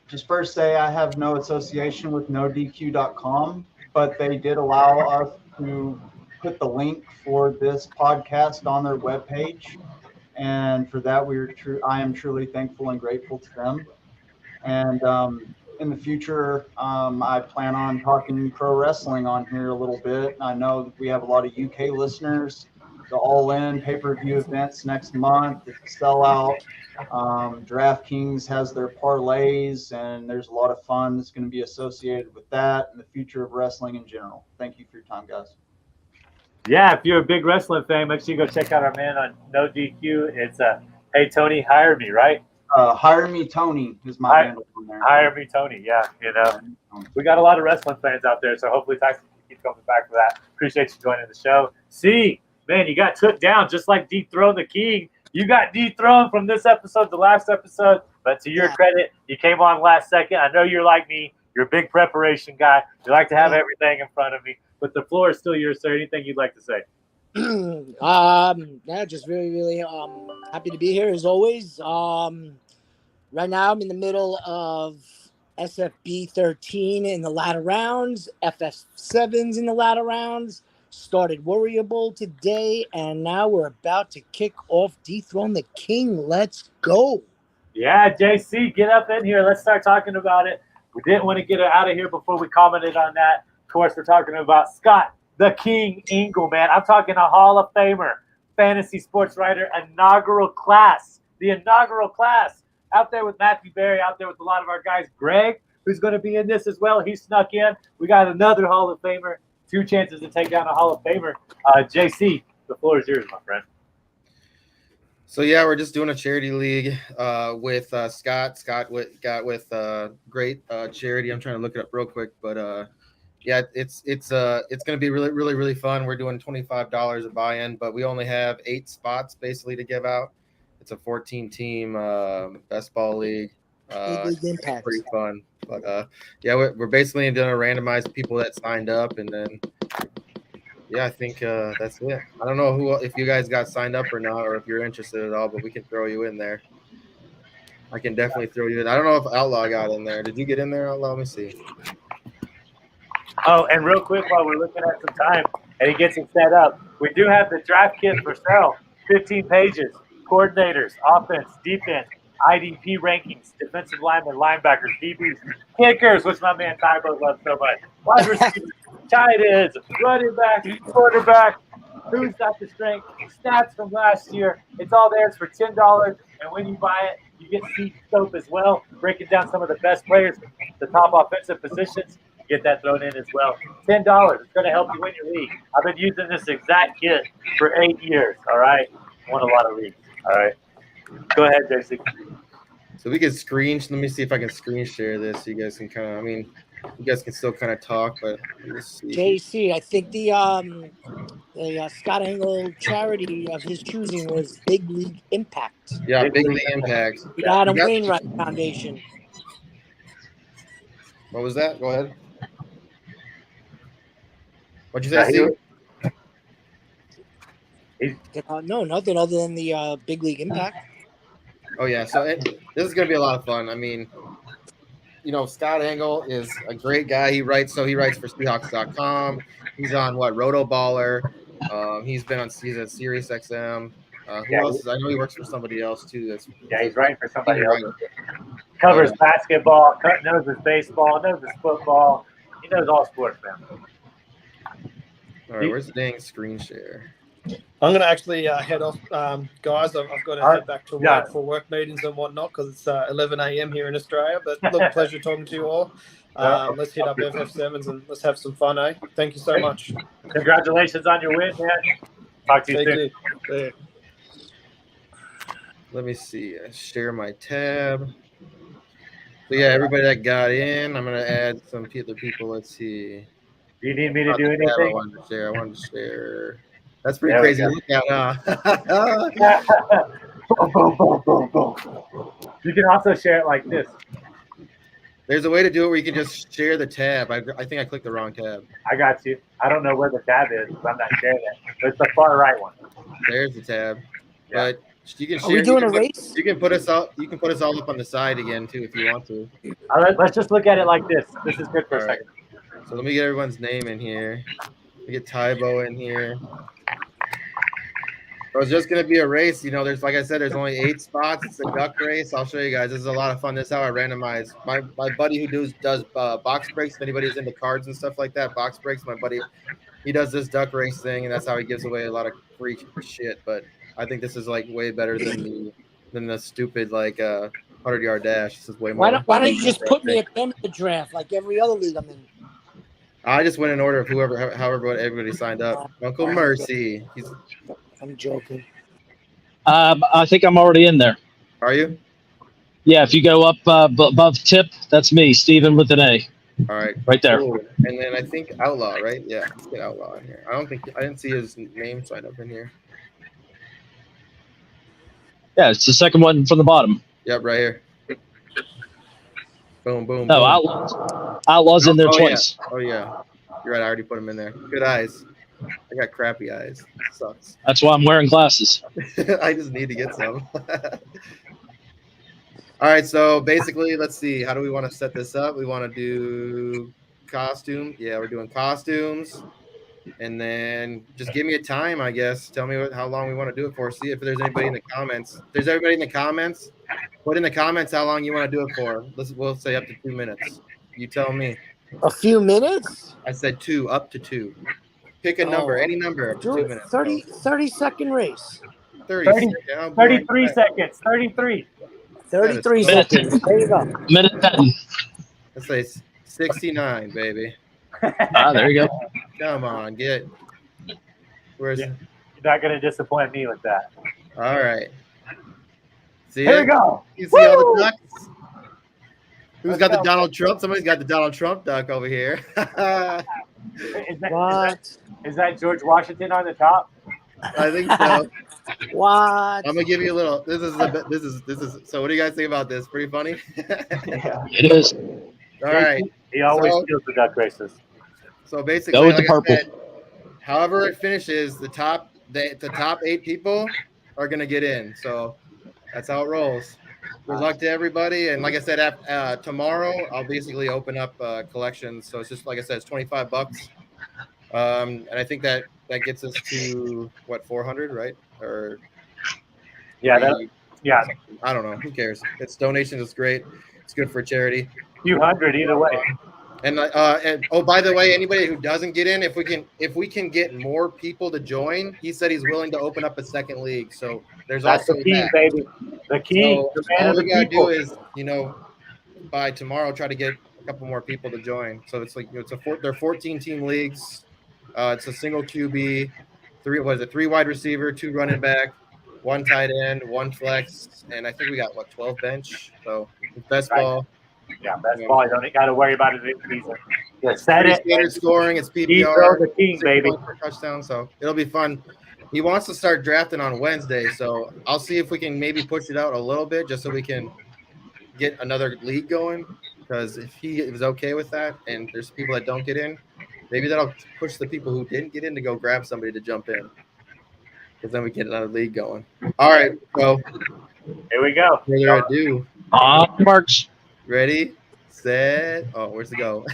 just first say I have no association with NoDQ.com, but they did allow us to put the link for this podcast on their webpage, and for that I am truly thankful and grateful to them. And in the future, I plan on talking pro wrestling on here a little bit. I know we have a lot of UK listeners. The All In pay-per-view events next month. It's a sellout. DraftKings has their parlays, and there's a lot of fun that's going to be associated with that and the future of wrestling in general. Thank you for your time, guys.
Yeah, if you're a big wrestling fan, make sure you go check out our man on No DQ. It's Hey Tony, hire me, right?
Hire me, Tony is my handle on there.
Hire me, Tony. Yeah, we got a lot of wrestling fans out there, so hopefully Tyson can keep coming back for that. Appreciate you joining the show. See, man, you got took down just like Dethrone the King. You got dethroned from this episode to last episode, but to your credit, you came on last second. I know you're like me. You're a big preparation guy. You like to have everything in front of me. But the floor is still yours, sir. Anything you'd like to say?
Yeah, just really, really happy to be here as always. Right now I'm in the middle of SFB 13 in the latter rounds, FF7s in the latter rounds. Started Warriorable today, and now we're about to kick off Dethrone the King. Let's go.
Yeah, JC, get up in here. Let's start talking about it. We didn't want to get it out of here before we commented on that. Of course, we're talking about Scott the King Ingle, man. I'm talking a Hall of Famer, fantasy sports writer, inaugural class. The inaugural class. Out there with Matthew Berry, out there with a lot of our guys. Greg, who's going to be in this as well. He snuck in. We got another Hall of Famer. 2 chances to take down a Hall of Famer. JC, the floor is yours, my friend.
So yeah, we're just doing a charity league with Scott. Scott got with great charity. I'm trying to look it up real quick, but yeah, it's going to be really, really, really fun. We're doing $25 a buy-in, but we only have 8 spots basically to give out. It's a 14-team best ball league. Pretty fun, but yeah, we're basically going to randomize people that signed up, and then yeah, I think that's it. I don't know if you guys got signed up or not, or if you're interested at all, but we can throw you in there. I can definitely throw you in. I don't know if Outlaw got in there. Did you get in there, Outlaw? Let me see.
Oh, and real quick, while we're looking at some time and he gets it set up, we do have the draft kit for sale. 15 pages, coordinators, offense, defense, IDP rankings, defensive linemen, linebackers, DBs, kickers, which my man Tybo loves so much, wide receivers, tight ends, running back, quarterback, who's got the strength, stats from last year. It's all there. It's for $10. And when you buy it, you get seat scope as well, breaking down some of the best players, the top offensive positions. Get that thrown in as well. $10. It's going to help you win your league. I've been using this exact kit for 8 years. All right, won a lot of leagues. All right, go ahead, JC.
So we can screen. Let me see if I can screen share this. So you guys can kind of. I mean, you guys can still kind of talk, but let me see.
JC, I think the Scott Engel charity of his choosing was Big League Impact.
Yeah, Big League Impact.
The Adam Wainwright Foundation.
What was that? Go ahead. What'd you say, Steve?
No, nothing other than the Big League Impact.
Oh yeah, so this is gonna be a lot of fun. I mean, you know, Scott Engel is a great guy. He writes for Seahawks.com. He's on Roto Baller. He's at Sirius XM. Who else? I know he works for somebody else too.
He's writing for somebody else. Covers basketball, knows his baseball, knows his football. He knows all sports, man.
All right, where's the dang screen share?
I'm going to actually head off, guys. I've got to head back to work for work meetings and whatnot because it's 11 a.m. here in Australia. But look, pleasure talking to you all. Let's hit up FF7s and let's have some fun, eh? Thank you so much.
Congratulations on your win, man. Talk to you soon.
You.
Let me see. I share my tab. So yeah, everybody that got in, I'm gonna add some other people. Let's see.
Do you need me to do anything?
I wanted to share. That's pretty crazy to look at, huh?
Boom, boom, boom, boom, boom. You can also share it like this.
There's a way to do it where you can just share the tab. I think I clicked the wrong tab.
I got you. I don't know where the tab is, but I'm not sharing it. But it's the far right one.
There's the tab.
Yeah.
But you can share.
Are we doing a race?
You can put us all. You can put us all up on the side again too if you want to.
All right, let's just look at it like this. This is good for a second.
So let me get everyone's name in here. Let me get Tybo in here. So it's just gonna be a race. You know, there's like I said, there's only 8 spots. It's a duck race. I'll show you guys. This is a lot of fun. This is how I randomize. My buddy who does box breaks. If anybody who's into cards and stuff like that, box breaks. My buddy, he does this duck race thing, and that's how he gives away a lot of free shit. But I think this is like way better than the stupid like 100-yard dash. This is way more.
Why don't you just put me at the end of the draft like every other league I'm in?
I just went in order of however everybody signed up. Uncle Mercy.
I'm joking.
I think I'm already in there.
Are you?
Yeah, if you go up above tip, that's me, Steven with an A.
All right.
Right there.
Cool. And then I think Outlaw, right? Yeah, let's get Outlaw in here. I didn't see his name sign up in here.
Yeah, it's the second one from the bottom.
Yep, right here. Boom, boom,
No,
boom.
Outlaw's in there twice.
Yeah. Oh, yeah. You're right. I already put him in there. Good eyes. I got crappy eyes. It sucks.
That's why I'm wearing glasses.
I just need to get some. All right. So basically, let's see. How do we want to set this up? We want to do costume. Yeah, we're doing costumes. And then just give me a time, I guess. Tell me how long we want to do it for. See if there's anybody in the comments. If there's everybody in the comments, put in the comments how long you want to do it for. We'll say up to 2 minutes. You tell me.
A few minutes?
I said 2, up to 2. Pick a number, any number, up to 2 minutes.
30-second race.
33 seconds. 33.
33 seconds. There you go.
Minute 10.
Let's say 69, baby.
There you go.
Come on, where's
You're not gonna disappoint me with that.
All right. See
Here we go.
You see all the ducks? Who's got the Donald Trump? Somebody's got the Donald Trump duck over here.
Is that George Washington on the top?
I think so.
What?
I'm gonna give you a little. This is. So, what do you guys think about this? Pretty funny.
It is.
All right.
He always steals the duck races.
So basically,
go with the purple.
Said, however it finishes, the top 8 people are gonna get in. So that's how it rolls. Good luck to everybody. And like I said, tomorrow I'll basically open up collections. So it's just like I said, it's $25. And I think that gets us to what, 400, right? Or
Yeah, yeah,
I don't know. Who cares? It's donations. It's great. It's good for charity.
few hundred either way.
And oh, by the way, anybody who doesn't get in, if we can get more people to join, he said he's willing to open up a second league. So there's
That's
also
the king,
that.
baby. The king.
So
The man
all
of the
we gotta
people.
do is, by tomorrow, try to get a couple more people to join. So it's like they're 14 team leagues. It's a single QB, three wide receiver, 2 running back, 1 tight end, 1 flex, and I think we got 12 bench. So it's best
Right.
ball.
Yeah, best ball. You don't got to worry about it this season. Just set it.
Standard scoring. It's
He
PPR.
throws the king,
6
baby.
points per touchdown. So it'll be fun. He wants to start drafting on Wednesday, so I'll see if we can maybe push it out a little bit, just so we can get another league going. Because if he is okay with that, and there's people that don't get in, maybe that'll push the people who didn't get in to go grab somebody to jump in. Because then we get another league going. All right, so
Here we go.
further ado.
Marks.
Ready, set. Oh, where's it go?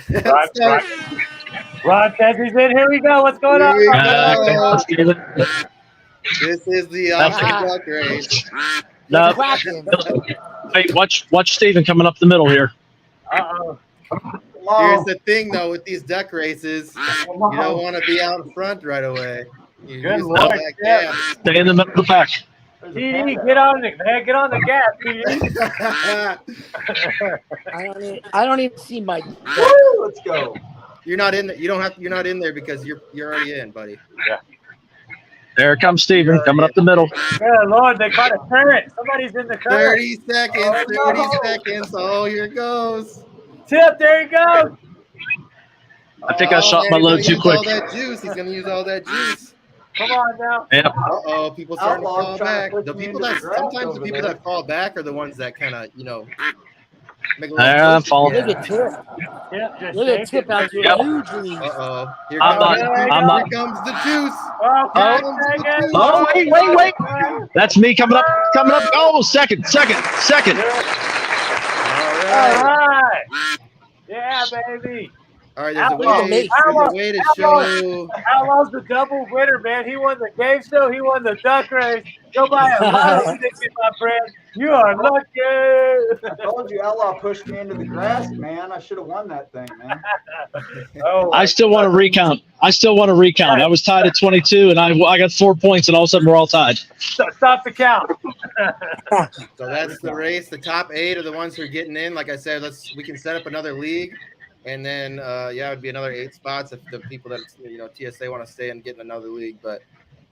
Ron says he's in. Here we go. What's going
Here we
on?
go. This is the duck race.
No,
Quacking.
wait, watch Steven coming up the middle here.
Uh-oh.
Here's the thing, though, with these duck races, you don't want to be out in front right away. You
Good
use
Lord,
all that gap.
Stay in the middle of the pack.
TD, get on it, man. Get on the gas, TD.
I don't even see my.
Woo, let's go.
You're not in. You're not in there because you're already in, buddy.
There comes Steven coming up the middle.
Good Lord, they caught a current. Somebody's in the current.
30 seconds. 30 seconds. Oh, here it goes.
Tip, there you go.
I think I shot my
he's
load
gonna
too
use
quick.
All that juice. He's gonna use all that juice.
Come on now.
Yeah.
Uh-oh, people starting to
Outlaw
fall
trying to
back.
push
The
me
people
into
that
the grass
sometimes the
over
people
there.
that fall back are the ones that kind of make a
Yeah,
little
I'm falling.
Look at Tip.
Tip, just
Look
shake
at Tip
it.
out there.
Yep.
Huge lead.
Uh-oh. Here
I'm
comes
not-
here comes the juice.
Oh,
Here
okay,
comes the
second.
juice.
Oh, wait. That's me coming up. Oh, second.
All
All
right.
right. Yeah, baby.
All right, there's a
Outlaw.
way to show.
Outlaw's the double winner, man. He won the game show. He won the duck race. Go buy a lot of tickets, my friend. You are lucky.
I told you, Outlaw pushed me into the grass, man. I should have won that thing, man.
Oh,
I still want to recount. I was tied at 22, and I got 4 points, and all of a sudden we're all tied.
stop the count.
So that's the race. The top 8 are the ones who are getting in. Like I said, we can set up another league, and then it would be another 8 spots if the people that TSA want to stay and get in another league. But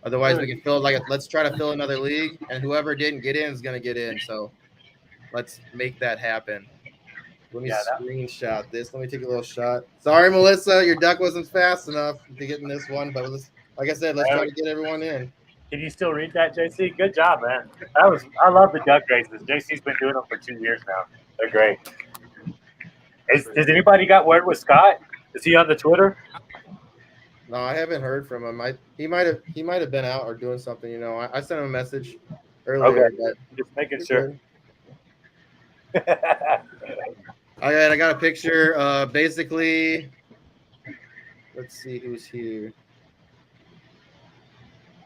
otherwise, we can let's try to fill another league, and whoever didn't get in is going to get in. So let's make that happen. Let me screenshot this. Let me take a little shot. Sorry, Melissa, your duck wasn't fast enough to get in this one, but like I said, let's try to get everyone in.
Can you still read that, JC? Good job, man. I love the duck races. JC's been doing them for 2 years now. They're great. Has anybody got word with Scott? Is he on the Twitter?
No, I haven't heard from him. He might have been out or doing something. I sent him a message earlier.
Okay.
But
Just making sure.
All right, I got a picture. Basically, let's see who's here.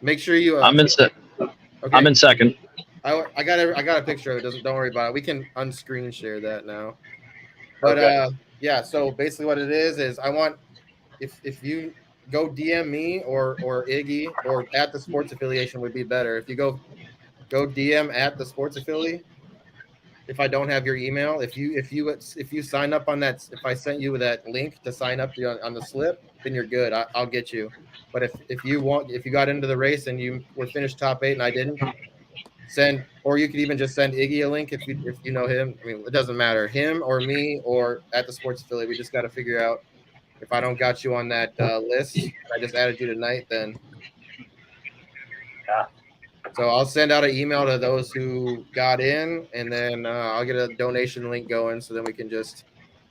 Make sure you.
I'm in second.
Okay.
I'm in second.
I got a picture of it. Don't worry about it. We can unscreen share that now. But yeah. So basically, what it is I want if you go DM me or Iggy or at the sports affiliation would be better. If you go DM at the sports affiliate. If I don't have your email, if you sign up on that, if I sent you that link to sign up on the slip, then you're good. I'll get you. But if you got into the race and you were finished top 8 and I didn't, or you could even just send Iggy a link if you know him. I mean, it doesn't matter, him or me or at the sports affiliate. We just got to figure out if I don't got you on that list. I just added you tonight, then.
Yeah.
So I'll send out an email to those who got in, and then I'll get a donation link going. So then we can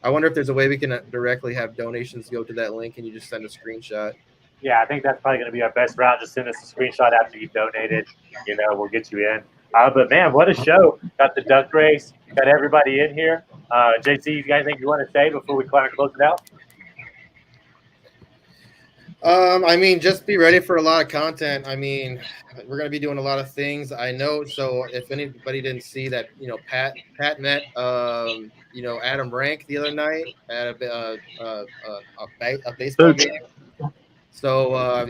I wonder if there's a way we can directly have donations go to that link, and you just send a screenshot.
Yeah, I think that's probably going to be our best route. Just send us a screenshot after you've donated. We'll get you in. But man, what a show! Got the duck race, got everybody in here. JC, you guys think you want to say before we kind of close it out?
I mean, just be ready for a lot of content. I mean, we're going to be doing a lot of things. I know. So if anybody didn't see that, Pat met, Adam Rank the other night at a baseball game. So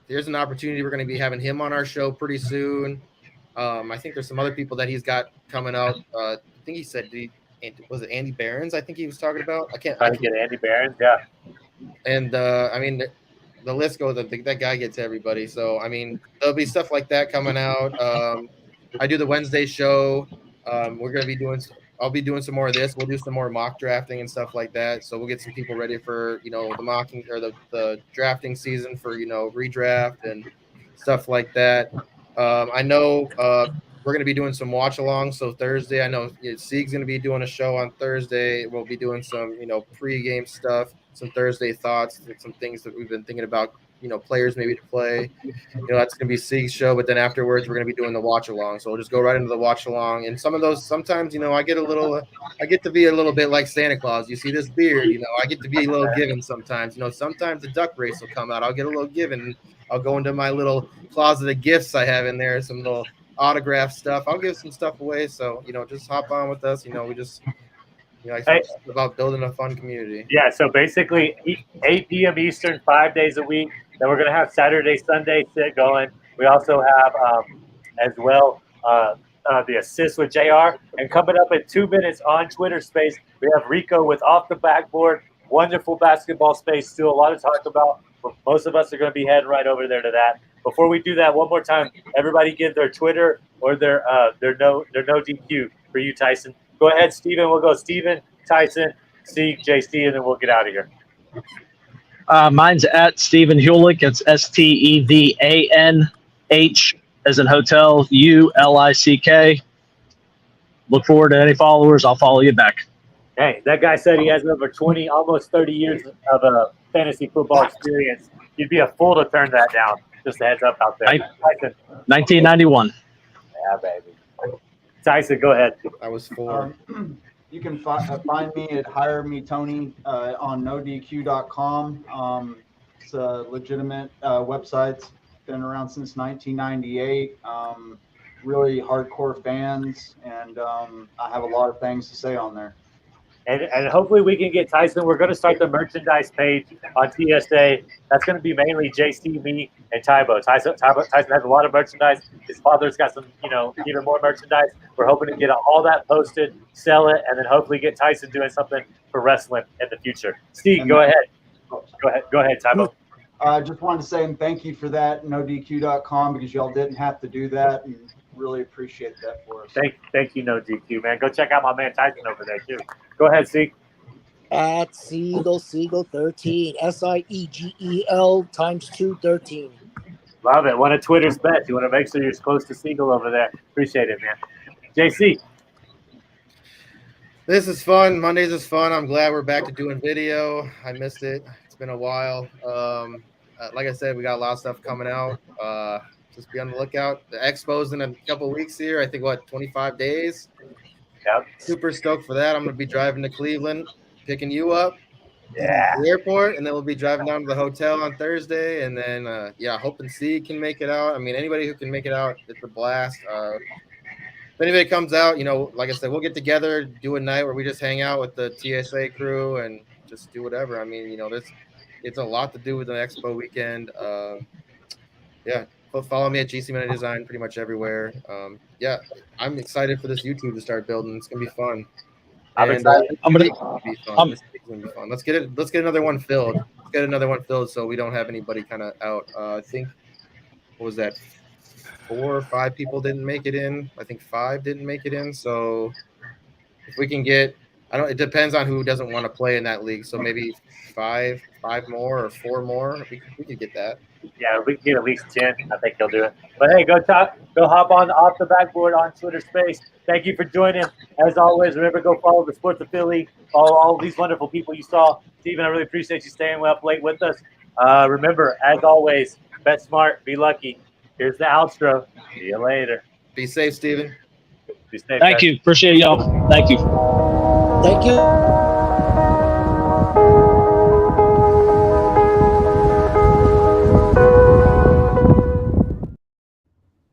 there's an opportunity. We're going to be having him on our show pretty soon. I think there's some other people that he's got coming out. I think he said, was it Andy Behrens? I think he was talking about. I
Trying
can't
to get Andy Behrens, yeah.
And I mean, the list goes. That guy gets everybody. So I mean, there'll be stuff like that coming out. I do the Wednesday show. We're gonna be doing. I'll be doing some more of this. We'll do some more mock drafting and stuff like that. So we'll get some people ready for the mocking or the drafting season for redraft and stuff like that. I know we're going to be doing some watch alongs. So Thursday, I know Sieg's going to be doing a show on Thursday. We'll be doing some, pre-game stuff, some Thursday thoughts, some things that we've been thinking about, players maybe to play. That's going to be Sieg's show. But then afterwards, we're going to be doing the watch along. So we'll just go right into the watch along. And some of those, sometimes, I get to be a little bit like Santa Claus. You see this beard, I get to be a little given sometimes. Sometimes the duck race will come out. I'll get a little given. I'll go into my little closet of gifts I have in there, some little autograph stuff. I'll give some stuff away. So, just hop on with us. We just, it's about building a fun community.
Yeah, so basically 8 p.m. Eastern, 5 days a week. Then we're going to have Saturday, Sunday sit going. We also have as well the assist with JR. And coming up in 2 minutes on Twitter Space, we have Rico with Off the Backboard. Wonderful basketball space. Still a lot to talk about. But most of us are going to be heading right over there to that. Before we do that, one more time, everybody give their Twitter or their no DQ for you, Tyson. Go ahead, Steven. We'll go Steven, Tyson, Sieg, JC, and then we'll get out of here.
Mine's at Stephen Hulick. It's STEVANH as in hotel, ULICK. Look forward to any followers. I'll follow you back.
Hey, that guy said he has over 20, almost 30 years of fantasy football experience. You'd be a fool to turn that down. Just a heads up out there.
Tyson. 1991.
Yeah, baby. Tyson, go ahead.
I was 4.
You can find me at Hire Me Tony on NoDQ.com. It's a legitimate website. It's been around since 1998. Really hardcore fans, and I have a lot of things to say on there.
And hopefully we can get Tyson. We're going to start the merchandise page on TSA. That's going to be mainly JC, me, and Tybo. Tyson has a lot of merchandise. His father's got some, even more merchandise. We're hoping to get all that posted, sell it, and then hopefully get Tyson doing something for wrestling in the future. Steve, go ahead. Go ahead, Tybo.
I just wanted to say thank you for that, NoDQ.com, because y'all didn't have to do that, and really appreciate that for us.
Thank you, No DQ, man. Go check out my man Tyson over there, too. Go ahead, Sieg.
At Siegel 13, SIEGEL times 2 13.
Love it. One of Twitter's best. You want to make sure you're close to Siegel over there. Appreciate it, man. JC.
This is fun. Mondays is fun. I'm glad we're back to doing video. I missed it. It's been a while. Like I said, we got a lot of stuff coming out. Just be on the lookout. The Expo's in a couple of weeks here. I think, 25 days?
Yep.
Super stoked for that. I'm going to be driving to Cleveland, picking you up
at
the airport, and then we'll be driving down to the hotel on Thursday. And then, hoping C can make it out. I mean, anybody who can make it out, it's a blast. If anybody comes out, like I said, we'll get together, do a night where we just hang out with the TSA crew and just do whatever. I mean, it's a lot to do with the Expo weekend. Follow me at GC Money Design pretty much everywhere. I'm excited for this YouTube to start building. It's gonna be fun.
I'm excited.
It's gonna be fun. Let's get another one filled. Let's get another one filled so we don't have anybody kind of out. I think what was that? 4 or 5 people didn't make it in. I think 5 didn't make it in. So if we can get, it depends on who doesn't want to play in that league. So maybe 5 more or 4 more. We could get that.
Yeah, we can get at least 10. I think he'll do it. But hey, go hop on Off the Backboard on Twitter Space. Thank you for joining. As always, remember, go follow the Sports Affiliate. Follow all these wonderful people you saw. Steven, I really appreciate you staying up late with us. Remember, as always, bet smart, be lucky. Here's the outro. See you later.
Be safe, Steven.
Be safe,
Thank
guys.
you. Appreciate y'all. Thank you.
Thank you.